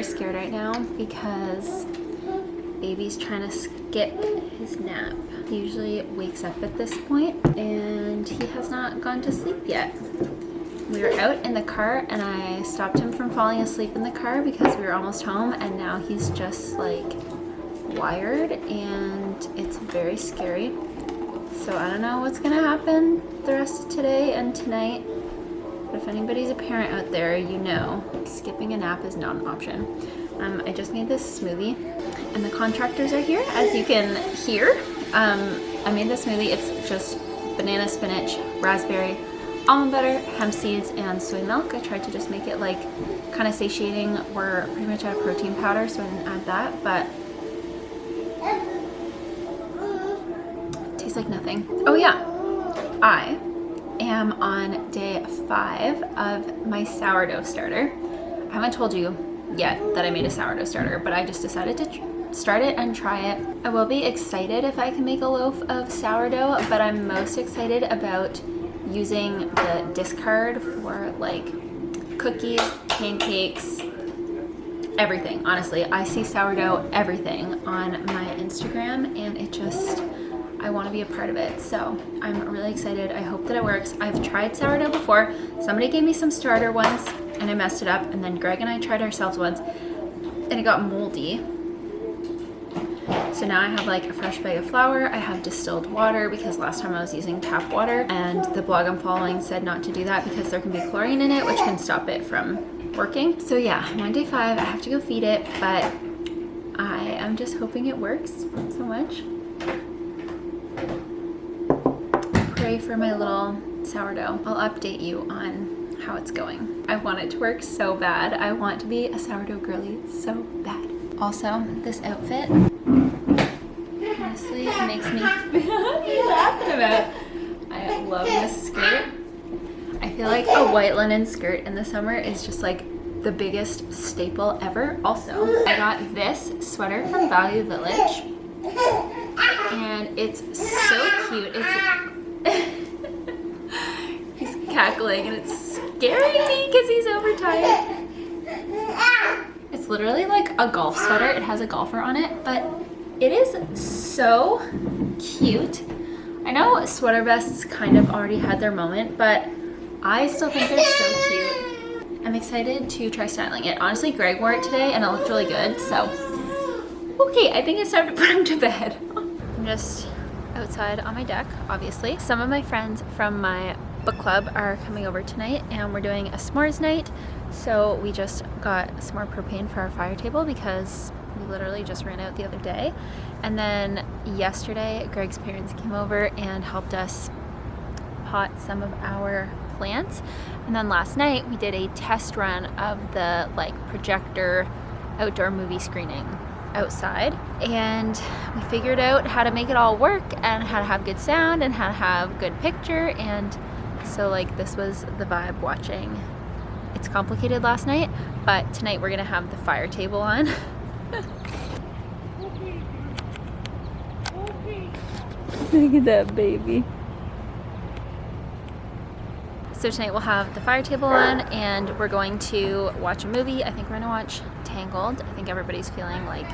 very scared right now because baby's trying to skip his nap. He usually wakes up at this point and he has not gone to sleep yet. We were out in the car and I stopped him from falling asleep in the car because we were almost home, and now he's just like wired and it's very scary. So I don't know what's gonna happen the rest of today and tonight. But if anybody's a parent out there, you know, skipping a nap is not an option. I just made this smoothie and the contractors are here, as you can hear. I made this smoothie. It's just banana, spinach, raspberry, almond butter, hemp seeds, and soy milk. I tried to just make it like kind of satiating. We're pretty much out of protein powder, so I didn't add that, but it tastes like nothing. Oh yeah, I am on day 5 of my sourdough starter. I haven't told you yet that I made a sourdough starter, but I just decided to start it and try it. I will be excited if I can make a loaf of sourdough, but I'm most excited about using the discard for like cookies, pancakes, everything. Honestly, I see sourdough everything on my Instagram and it just, I want to be a part of it. So I'm really excited. I hope that it works. I've tried sourdough before. Somebody gave me some starter once and I messed it up, and then Greg and I tried ourselves once and it got moldy. So now I have like a fresh bag of flour. I have distilled water because last time I was using tap water and the blog I'm following said not to do that because there can be chlorine in it, which can stop it from working. So yeah, I'm on day 5. I have to go feed it, but I am just hoping it works so much. Pray for my little sourdough. I'll update you on how it's going. I want it to work so bad. I want to be a sourdough girly so bad. Also, this outfit honestly makes me feel, what are you laughing about? I love this skirt. I feel like a white linen skirt in the summer is just like the biggest staple ever. Also, I got this sweater from Value Village and it's so cute. It's he's cackling and it's scaring me because he's overtired. It's literally like a golf sweater. It has a golfer on it, but it is so cute. I know sweater vests kind of already had their moment, but I still think they're so cute. I'm excited to try styling it. Honestly, Greg wore it today and it looked really good, so okay, I think it's time to put him to bed. I'm just outside on my deck, obviously. Some of my friends from my book club are coming over tonight and we're doing a s'mores night. So we just got some more propane for our fire table because we literally just ran out the other day. And then yesterday, Greg's parents came over and helped us pot some of our plants. And then last night we did a test run of the like projector outdoor movie screening outside, and we figured out how to make it all work and how to have good sound and how to have good picture. And so like this was the vibe watching It's Complicated last night, but tonight we're gonna have the fire table on. Look at that baby. So tonight we'll have the fire table on and we're going to watch a movie. I think we're gonna watch Tangled. I think everybody's feeling like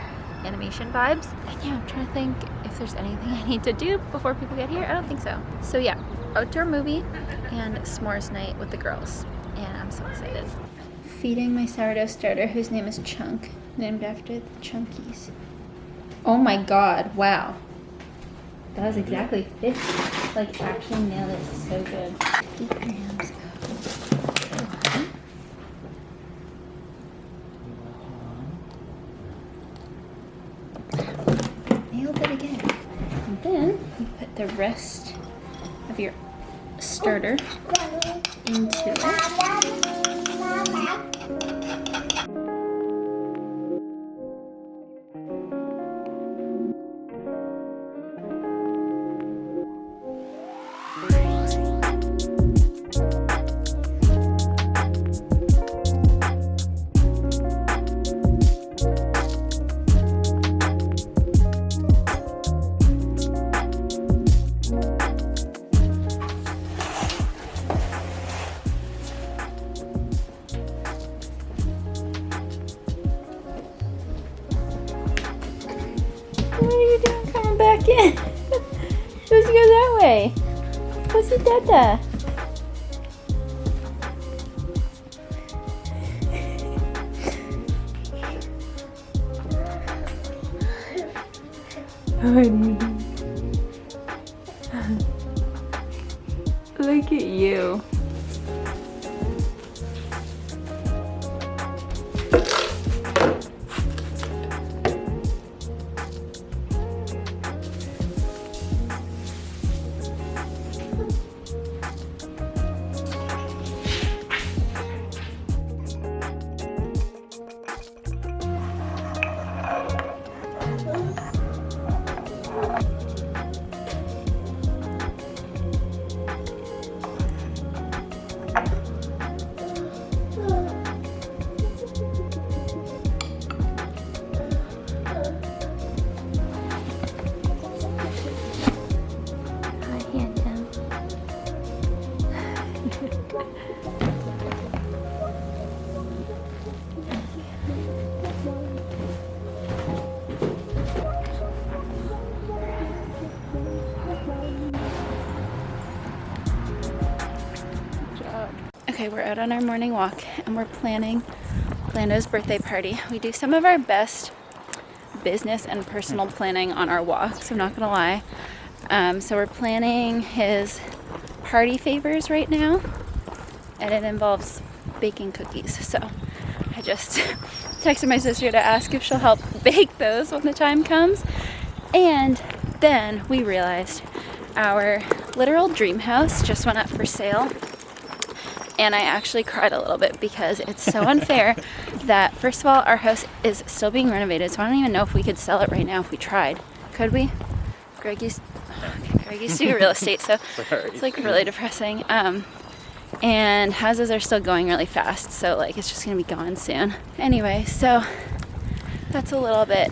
animation vibes. And yeah, I'm trying to think if there's anything I need to do before people get here. I don't think so. So yeah, outdoor movie and s'mores night with the girls. And I'm so excited. Feeding my sourdough starter, whose name is Chunk, named after the Chunkies. Oh my god, wow. That was exactly 50. Like, actually nailed it. So good. 50 grams of nailed it again. And then you put the rest of your starter into it. Pussy Dada. Look at you. Okay, we're out on our morning walk and we're planning Lando's birthday party. We do some of our best business and personal planning on our walks, I'm not gonna lie. So we're planning his party favors right now, and it involves baking cookies. So I just texted my sister to ask if she'll help bake those when the time comes. And then we realized our literal dream house just went up for sale. And I actually cried a little bit because it's so unfair that, first of all, our house is still being renovated, so I don't even know if we could sell it right now if we tried. Could we? Greg used to do real estate, so it's like really depressing. And houses are still going really fast, so like it's just gonna be gone soon. Anyway, so that's a little bit,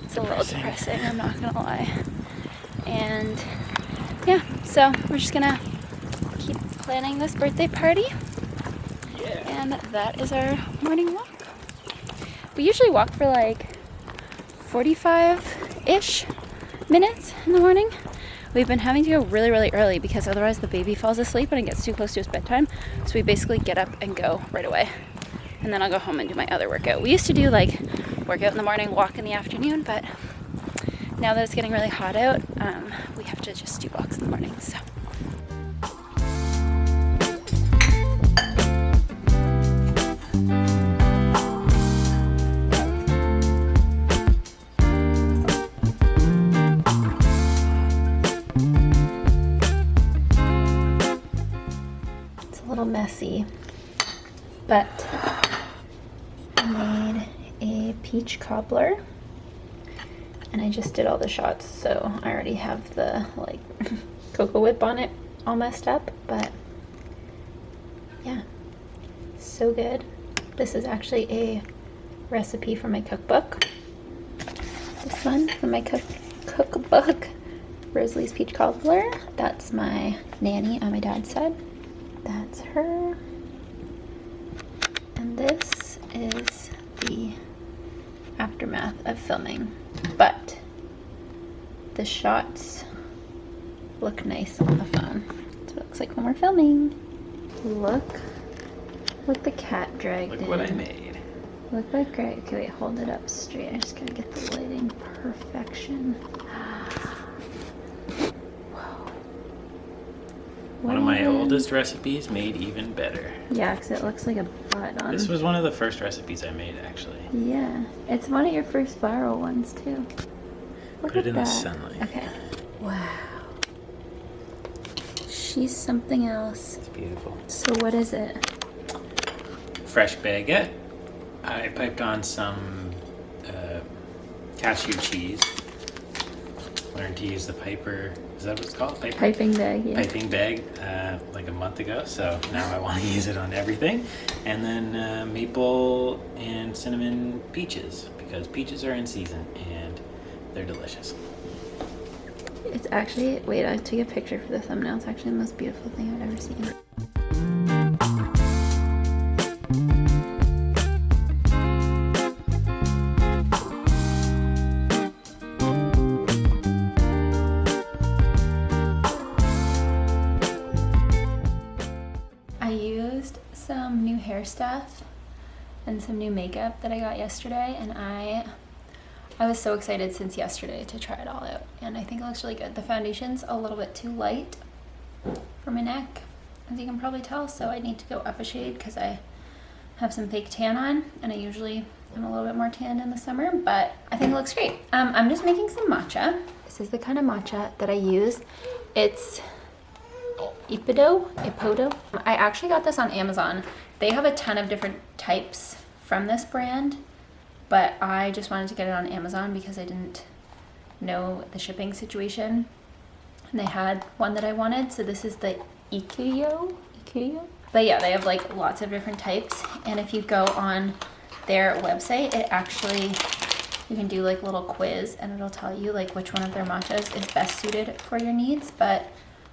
it's a little depressing, I'm not gonna lie. And yeah, so we're just gonna keep planning this birthday party. Yeah. And that is our morning walk. We usually walk for like 45-ish minutes in the morning. We've been having to go really, really early because otherwise the baby falls asleep when it gets too close to his bedtime. So we basically get up and go right away. And then I'll go home and do my other workout. We used to do like workout in the morning, walk in the afternoon, but now that it's getting really hot out, we have to just do walks in the morning, so. Messy, but I made a peach cobbler and I just did all the shots, so I already have the like cocoa whip on it all messed up, but yeah, so good. This is actually a recipe from my cookbook. This one from my cookbook, Rosalie's peach cobbler. That's my nanny on my dad's side. That's her. And this is the aftermath of filming. But the shots look nice on the phone. That's what it looks like when we're filming. Look what the cat dragged in. Look what I made. Look what Greg. Okay, wait, hold it up straight. I just gotta get the lighting perfection. One of my oldest recipes made even better. Yeah, because it looks like a butt on. This was one of the first recipes I made, actually. Yeah, it's one of your first viral ones, too. Look Put it at in that. the sunlight. Okay. Wow. She's something else. It's beautiful. So what is it? Fresh baguette. I piped on some cashew cheese. Learned to use the Piper, is that what it's called? Piping bag, yeah. Piping bag like a month ago, so now I want to use it on everything. And then maple and cinnamon peaches, because peaches are in season and they're delicious. It's actually, wait, I took a picture for the thumbnail. It's actually the most beautiful thing I've ever seen. hair stuff and some new makeup that I got yesterday, and I was so excited since yesterday to try it all out, and I think it looks really good. The foundation's a little bit too light for my neck, as you can probably tell, so I need to go up a shade because I have some fake tan on, and I usually am a little bit more tanned in the summer, but I think it looks great. I'm just making some matcha. This is the kind of matcha that I use. It's Ipodo. I actually got this on Amazon. They have a ton of different types from this brand, but I just wanted to get it on Amazon because I didn't know the shipping situation, and they had one that I wanted, so this is the Ikuyo. But yeah, they have like lots of different types, and if you go on their website, it actually, you can do like a little quiz and it'll tell you like which one of their matchas is best suited for your needs. But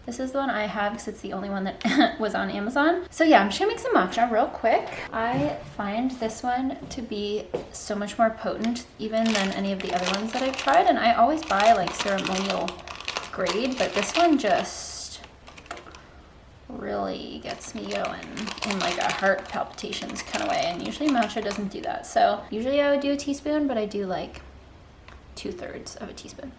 this is the one I have because it's the only one that was on Amazon. So yeah, I'm just gonna make some matcha real quick. I find this one to be so much more potent even than any of the other ones that I've tried, and I always buy like ceremonial grade, but this one just really gets me going in like a heart palpitations kind of way, and usually matcha doesn't do that. So usually I would do a teaspoon, but I do like 2/3 of a teaspoon.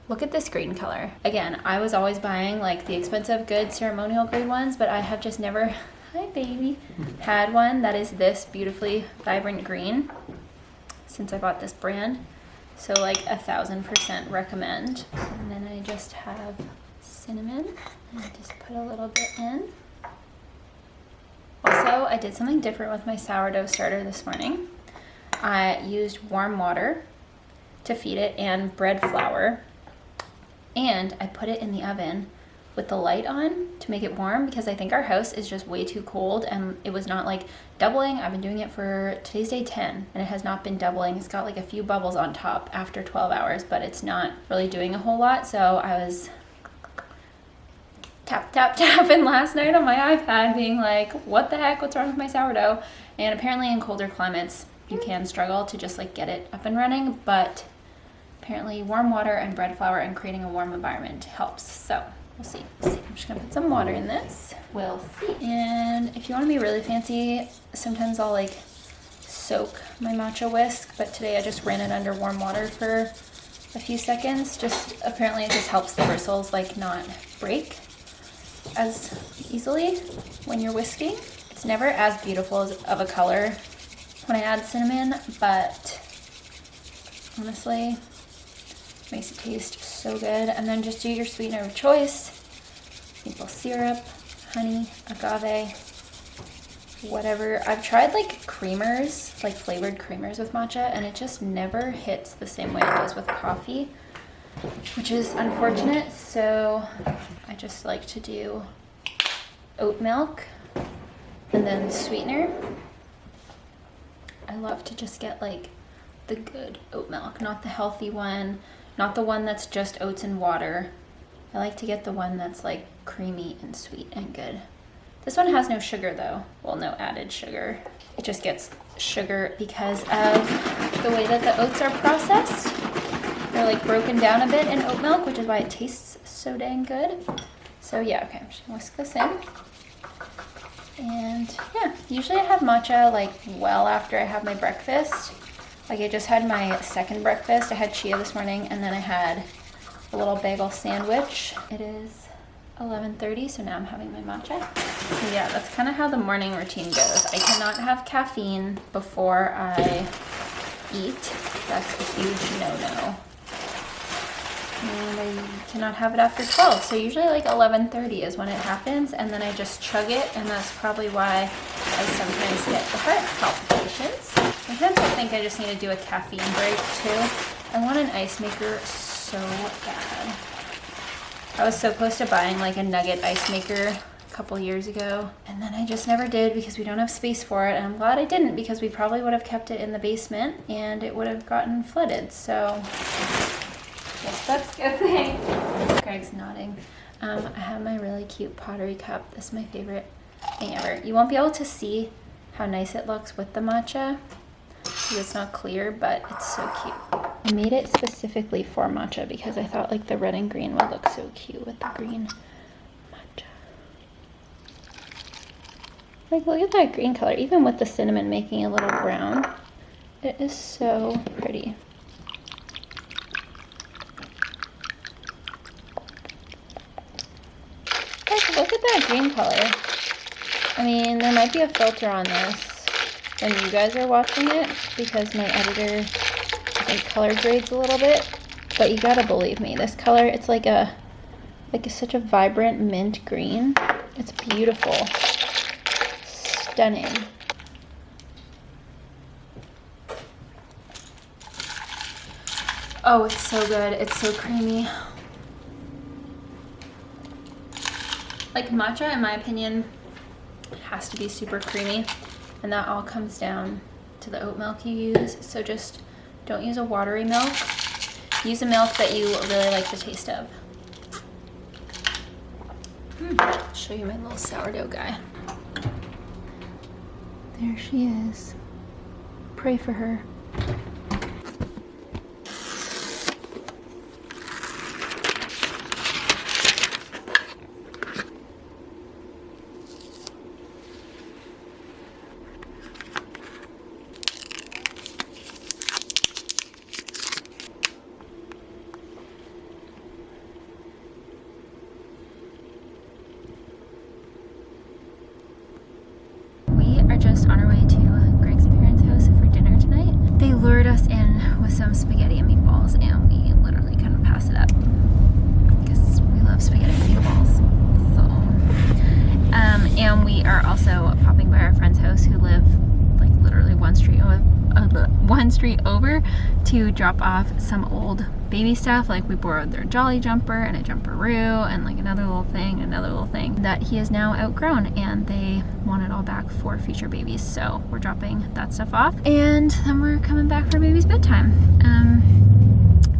Look at this green color. Again, I was always buying like the expensive good ceremonial grade ones, but I have just never, hi baby, had one that is this beautifully vibrant green since I bought this brand. So like 1000% recommend. And then I just have cinnamon, and I just put a little bit in. Also, I did something different with my sourdough starter this morning. I used warm water to feed it and bread flour, and I put it in the oven with the light on to make it warm because I think our house is just way too cold, and it was not like doubling. I've been doing it for today's day 10 and it has not been doubling. It's got like a few bubbles on top after 12 hours, but it's not really doing a whole lot. So I was tapping last night on my iPad being like, what the heck, what's wrong with my sourdough? And apparently in colder climates you can struggle to just like get it up and running, but apparently warm water and bread flour and creating a warm environment helps. So we'll see. I'm just gonna put some water in this. We'll see. And if you want to be really fancy, sometimes I'll like soak my matcha whisk, but today I just ran it under warm water for a few seconds. Just apparently it just helps the bristles like not break as easily when you're whisking. It's never as beautiful of a color when I add cinnamon, but honestly makes it taste so good. And then just do your sweetener of choice: maple syrup, honey, agave, whatever. I've tried like creamers, like flavored creamers with matcha, and it just never hits the same way it does with coffee, which is unfortunate. So I just like to do oat milk and then sweetener. I love to just get like the good oat milk, not the healthy one, not the one that's just oats and water. I like to get the one that's like creamy and sweet and good. This one has no sugar though. Well, no added sugar. It just gets sugar because of the way that the oats are processed. They're like broken down a bit in oat milk, which is why it tastes so dang good. So yeah, okay, I'm just gonna whisk this in. And yeah, usually I have matcha like well after I have my breakfast. Like I just had my second breakfast. I had chia this morning, and then I had a little bagel sandwich. It is 11:30, so now I'm having my matcha. So yeah, that's kind of how the morning routine goes. I cannot have caffeine before I eat. That's a huge no-no. And I cannot have it after 12. So usually like 11:30 is when it happens, and then I just chug it, and that's probably why I sometimes get the heart palpitations. Sometimes I think I just need to do a caffeine break too. I want an ice maker so bad. I was so close to buying like a nugget ice maker a couple years ago, and then I just never did because we don't have space for it, and I'm glad I didn't because we probably would have kept it in the basement and it would have gotten flooded. So yes, that's a good thing. Greg's nodding. I have my really cute pottery cup. This is my favorite thing ever. You won't be able to see how nice it looks with the matcha because it's not clear, but it's so cute. I made it specifically for matcha because I thought like the red and green would look so cute with the green matcha. Like, look at that green color. Even with the cinnamon making a little brown, it is so pretty. Guys, look at that green color. I mean, there might be a filter on this when you guys are watching it because my editor, I think, color grades a little bit. But you gotta believe me, this color, it's like such a vibrant mint green. It's beautiful. Stunning. Oh, it's so good. It's so creamy. Like matcha, in my opinion, has to be super creamy. And that all comes down to the oat milk you use. So just don't use a watery milk. Use a milk that you really like the taste of. I'll show you my little sourdough guy. There she is. Pray for her. Just on our way to Greg's parents' house for dinner tonight. They lured us in with some spaghetti and meatballs, and we literally couldn't pass it up because we love spaghetti and meatballs. So, and we are also popping by our friend's house who live like literally one street over to drop off some old baby stuff. Like we borrowed their jolly jumper and a jumperoo and like another little thing that he has now outgrown, and they want it all back for future babies. So we're dropping that stuff off, and then we're coming back for baby's bedtime.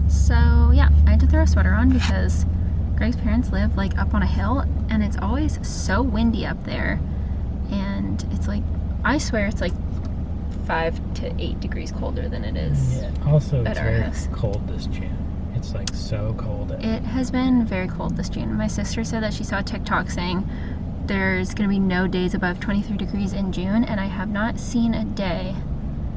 So yeah, I had to throw a sweater on because Greg's parents live like up on a hill, and it's always so windy up there, and it's like, I swear it's like 5 to 8 degrees colder than it is. Yeah. Also, at it's our very house. cold this June. It's like so cold. It has been very cold this June. My sister said that she saw a TikTok saying there's going to be no days above 23 degrees in June, and I have not seen a day.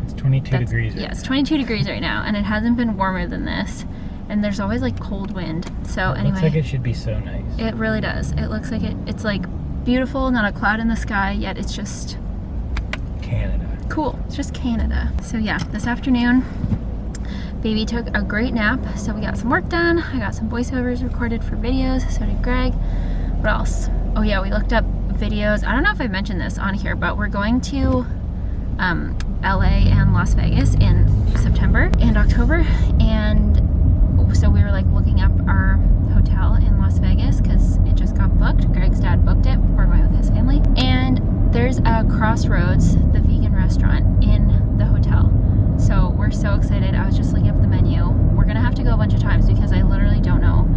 It's 22 degrees right Yeah, it's now. 22 degrees right now, and it hasn't been warmer than this. And there's always like cold wind. So It anyway, looks like it should be so nice. it really does. It looks like it's like beautiful, not a cloud in the sky, yet it's just Canada. cool. It's just Canada. So yeah, this afternoon, baby took a great nap, so we got some work done. I got some voiceovers recorded for videos, so did Greg. What else? Oh yeah, we looked up videos. I don't know if I mentioned this on here, but we're going to LA and Las Vegas in September and October, and so we were like looking up our hotel in Las Vegas because it just got booked. Greg's dad booked it. We're going with his family, and there's a Crossroads, the vegan restaurant, in the hotel. So we're so excited. I was just looking up the menu. We're gonna have to go a bunch of times because I literally don't know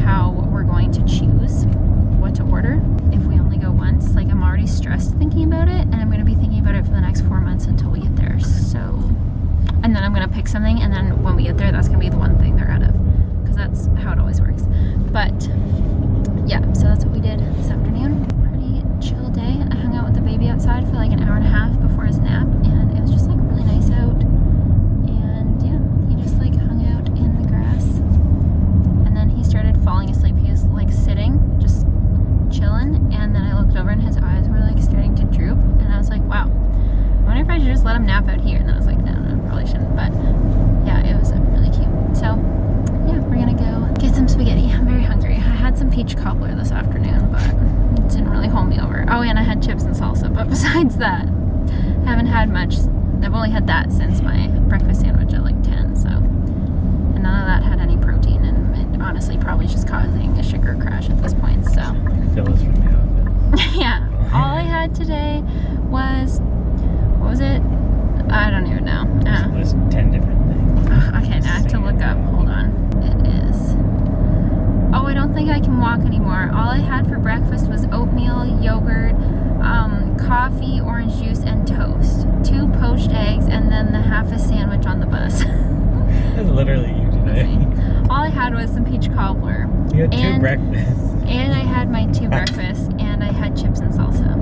how we're going to choose what to order if we only go once. Like, I'm already stressed thinking about it, and I'm gonna be thinking about it for the next 4 months until we get there. So, and then I'm gonna pick something, and then when we get there, that's gonna be the one thing they're out of, because that's how it always works. But yeah, so that's what we did this afternoon. Pretty chill day. I hung out with the baby outside for like an hour and a half before his nap, and it was just like really nice out. And yeah, he just like hung out in the grass, and then he started falling asleep. He was like sitting, just chilling, and then I looked over and his eyes were like starting to droop, and I was like, wow, I wonder if I should just let him nap out here. And then I was like, no, probably shouldn't. But yeah, it was really cute. So yeah, we're gonna go get some spaghetti. I'm very hungry. I had some peach cobbler this afternoon, but it didn't really hold me over. Oh, and I had chips and salsa, but besides that, I haven't had much. I've only had that since my breakfast sandwich at like 10, so, and none of that had any protein, and it honestly probably just causing a sugar crash at this point, so. Fill us from the office. Yeah, all I had today was, what was it? I don't even know. Just list 10 different things. Okay, now I have to look up. Hold on. It is. Oh, I don't think I can walk anymore. All I had for breakfast was oatmeal, yogurt, coffee, orange juice, and toast. 2 poached eggs, and then the half a sandwich on the bus. That's literally you today. All I had was some peach cobbler. You had 2 breakfasts. And I had my 2 breakfasts, and I had chips and salsa.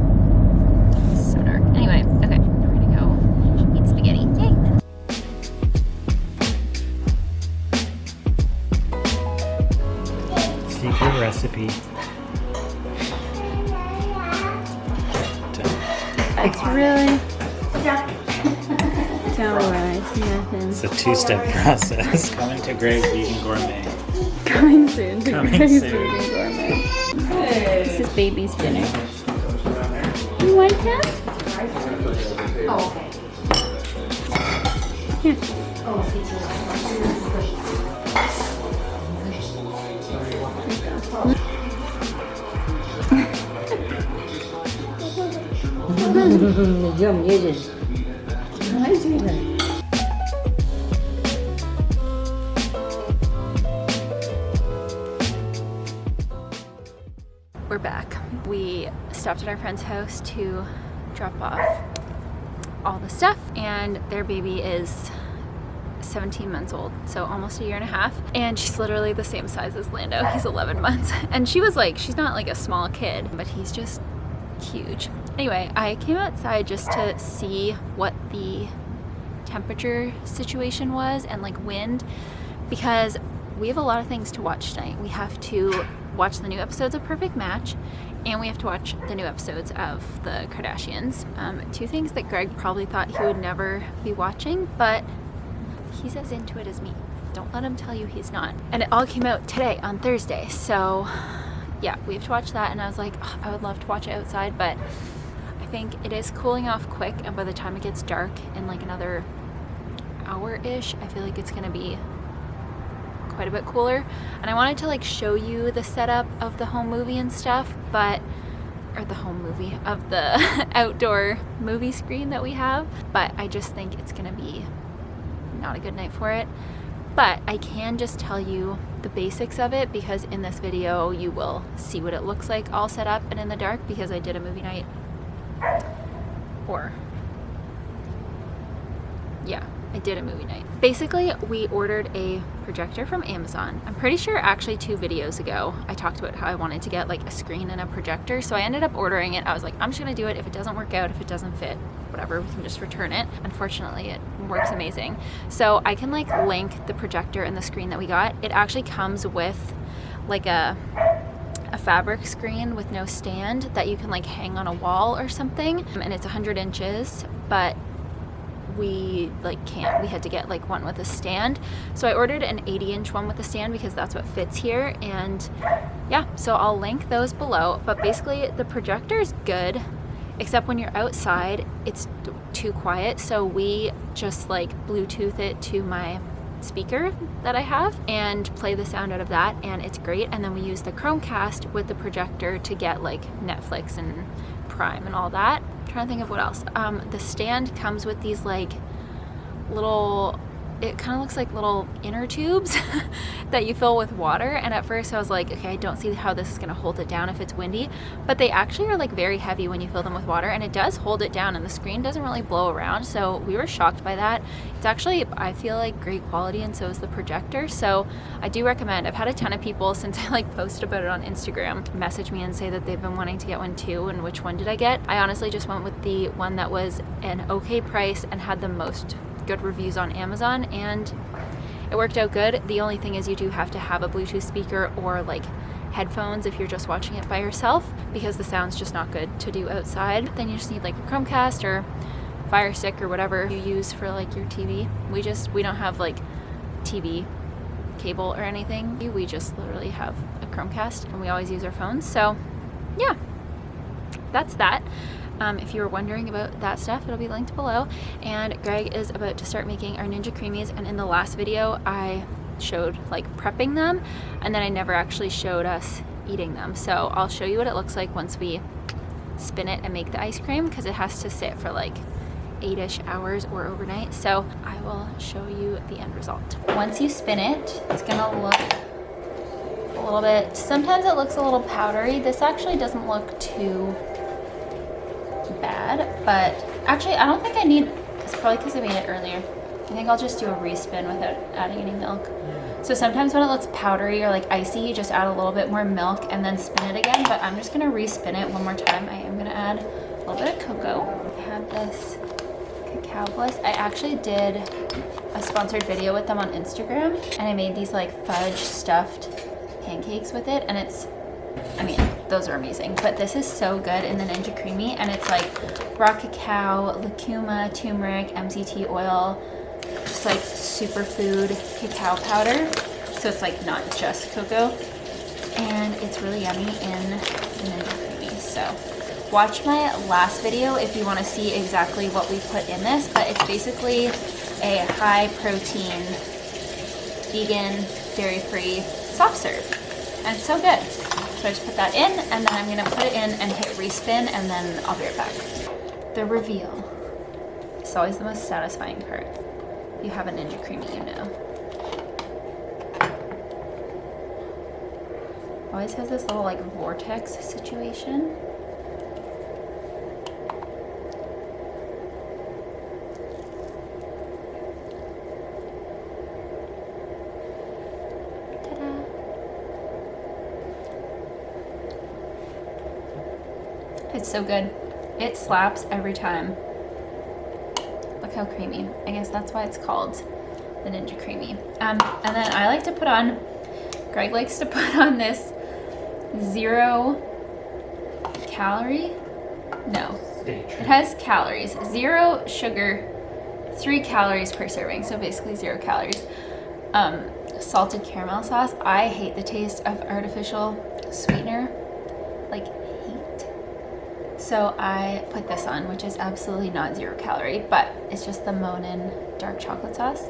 recipe. It's really... Don't worry, it's nothing. It's a two-step process. Coming to Greg's Vegan Gourmet. Coming soon to Coming Greg's soon. Vegan Gourmet. This is baby's dinner. You want that? Oh, okay. Here. Yum, yedim. We're back. We stopped at our friend's house to drop off all the stuff, and their baby is 17 months old, so almost a year and a half, and she's literally the same size as Lando. He's 11 months, and she was like, she's not like a small kid, but he's just huge. Anyway, I came outside just to see what the temperature situation was and like wind, because we have a lot of things to watch tonight. We have to watch the new episodes of Perfect Match, and we have to watch the new episodes of the Kardashians. Two things that Greg probably thought he would never be watching, but he's as into it as me. Don't let him tell you he's not. And it all came out today on Thursday, so yeah, we have to watch that. And I was like, oh, I would love to watch it outside, but I think it is cooling off quick, and by the time it gets dark in like another hour-ish, I feel like it's gonna be quite a bit cooler. And I wanted to like show you the setup of the home movie and stuff, but or the home movie of the outdoor movie screen that we have, but I just think it's gonna be not a good night for it. But I can just tell you the basics of it, because in this video you will see what it looks like all set up and in the dark, because I did a movie night, or yeah, I did a movie night. Basically, we ordered a projector from Amazon. I'm pretty sure actually 2 videos ago I talked about how I wanted to get like a screen and a projector, so I ended up ordering it. I was like, I'm just gonna do it. If it doesn't work out, if it doesn't fit, whatever, we can just return it. Unfortunately, it works amazing. So I can like link the projector and the screen that we got. It actually comes with like a fabric screen with no stand that you can like hang on a wall or something, and it's 100 inches, but we like can't, we had to get like one with a stand. So I ordered an 80-inch one with a stand because that's what fits here. And yeah, so I'll link those below. But basically the projector is good, except when you're outside it's too quiet, so we just like Bluetooth it to my speaker that I have and play the sound out of that, and it's great. And then we use the Chromecast with the projector to get like Netflix and Prime and all that. I'm trying to think of what else. The stand comes with these like little, it kind of looks like little inner tubes that you fill with water, and at first I was like, okay, I don't see how this is going to hold it down if it's windy, but they actually are like very heavy when you fill them with water, and it does hold it down, and the screen doesn't really blow around, so we were shocked by that. It's actually, I feel like, great quality, and so is the projector, so I do recommend. I've had a ton of people since I like posted about it on Instagram message me and say that they've been wanting to get one too, and which one did I get? I honestly just went with the one that was an okay price and had the most good reviews on Amazon, and it worked out good. The only thing is you do have to have a Bluetooth speaker or like headphones if you're just watching it by yourself, because the sound's just not good to do outside. Then you just need like a Chromecast or Fire Stick or whatever you use for like your TV. We don't have like TV cable or anything. We just literally have a Chromecast, and we always use our phones. So yeah, that's that. If you were wondering about that stuff, it'll be linked below. And Greg is about to start making our Ninja Creamies, and in the last video I showed like prepping them, and then I never actually showed us eating them. So I'll show you what it looks like once we spin it and make the ice cream, because it has to sit for like 8-ish hours or overnight. So I will show you the end result. Once you spin it, it's gonna look a little bit, sometimes it looks a little powdery. This actually doesn't look too bad, but actually I don't think I need, it's probably because I made it earlier. I think I'll just do a respin without adding any milk. So sometimes when it looks powdery or like icy, you just add a little bit more milk and then spin it again, but I'm just gonna respin it one more time. I am gonna add a little bit of cocoa. I have this cacao bliss. I actually did a sponsored video with them on Instagram, and I made these like fudge stuffed pancakes with it, and it's I mean, those are amazing. But this is so good in the Ninja Creamy, and it's like raw cacao, lucuma, turmeric, MCT oil, just like superfood cacao powder. So it's like not just cocoa, and it's really yummy in the Ninja Creamy. So watch my last video if you want to see exactly what we put in this, but it's basically a high protein, vegan, dairy-free soft serve, and it's so good. So I just put that in, and then I'm gonna put it in and hit respin, and then I'll be right back. The reveal. It's always the most satisfying part. If you have a Ninja Creamy, you know. Always has this little like vortex situation. It's so good. It slaps every time. Look how creamy. I guess that's why it's called the Ninja Creamy. And then I like to put on, Greg likes to put on this 0 calorie. No, it has calories. 0 sugar, 3 calories per serving. So basically 0 calories. Salted caramel sauce. I hate the taste of artificial sweetener. Like, so I put this on, which is absolutely not 0 calorie, but it's just the Monin dark chocolate sauce.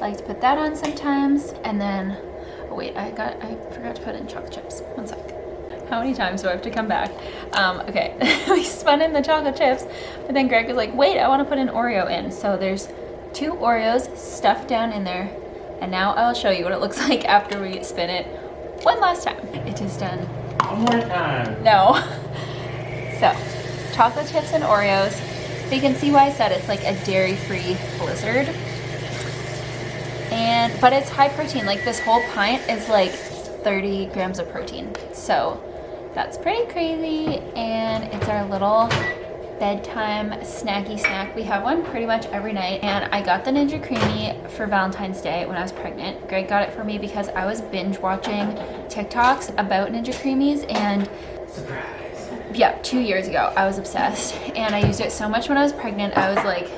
I like to put that on sometimes, and then, oh wait, I forgot to put in chocolate chips. One sec. How many times do I have to come back? Okay, we spun in the chocolate chips, but then Greg was like, wait, I want to put an Oreo in. So there's 2 Oreos stuffed down in there, and now I'll show you what it looks like after we spin it one last time. It is done. One more time. No. So, chocolate chips and Oreos. But you can see why I said it's like a dairy-free blizzard. But it's high protein. Like this whole pint is like 30 grams of protein. So that's pretty crazy. And it's our little bedtime snacky snack. We have one pretty much every night. And I got the Ninja Creamy for Valentine's Day when I was pregnant. Greg got it for me because I was binge watching TikToks about Ninja Creamies, and Surprise. yeah, 2 years ago, I was obsessed, and I used it so much when I was pregnant. I was like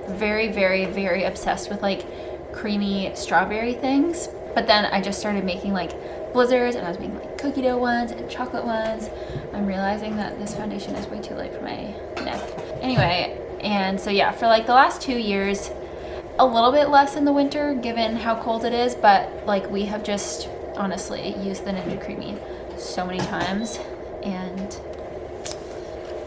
very, very, very obsessed with like creamy strawberry things. But then I just started making like blizzards, and I was making like cookie dough ones and chocolate ones. I'm realizing that this foundation is way too light for my neck. Anyway, and so yeah, for like the last 2 years, a little bit less in the winter given how cold it is, but like we have just honestly used the Ninja Creamy so many times, and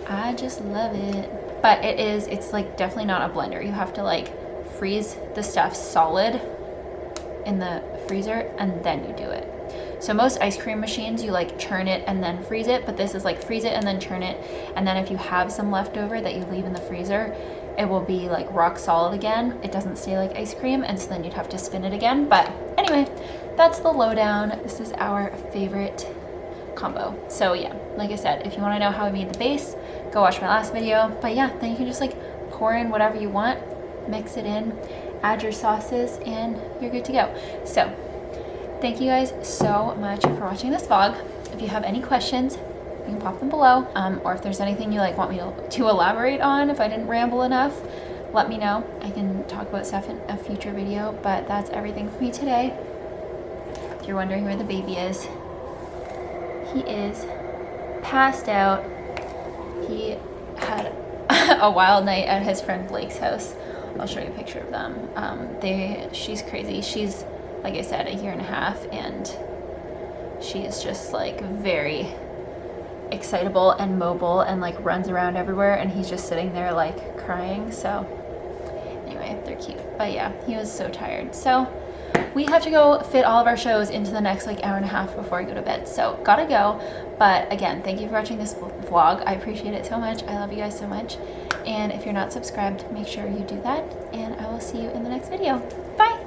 I just love it. But it's like definitely not a blender. You have to like freeze the stuff solid in the freezer and then you do it. So most ice cream machines, you like churn it and then freeze it, but this is like freeze it and then churn it, and then if you have some leftover that you leave in the freezer, it will be like rock solid again. It doesn't stay like ice cream, and so then you'd have to spin it again. But anyway, that's the lowdown. This is our favorite combo. So yeah, like I said, if you want to know how I made the base, go watch my last video. But yeah, then you can just like pour in whatever you want, mix it in, add your sauces, and you're good to go. So thank you guys so much for watching this vlog. If you have any questions, you can pop them below, or if there's anything you like want me to elaborate on, if I didn't ramble enough, let me know. I can talk about stuff in a future video. But that's everything for me today. If you're wondering where the baby is, he is passed out. He had a wild night at his friend Blake's house. I'll show you a picture of them. She's crazy. She's, like I said, 1.5 years, and she is just like very excitable and mobile and like runs around everywhere, and he's just sitting there like crying. So anyway, they're cute. But yeah, he was so tired. So we have to go fit all of our shows into the next like 1.5 hours before I go to bed. So gotta go. But again, thank you for watching this vlog. I appreciate it so much. I love you guys so much. And if you're not subscribed, make sure you do that. And I will see you in the next video. Bye.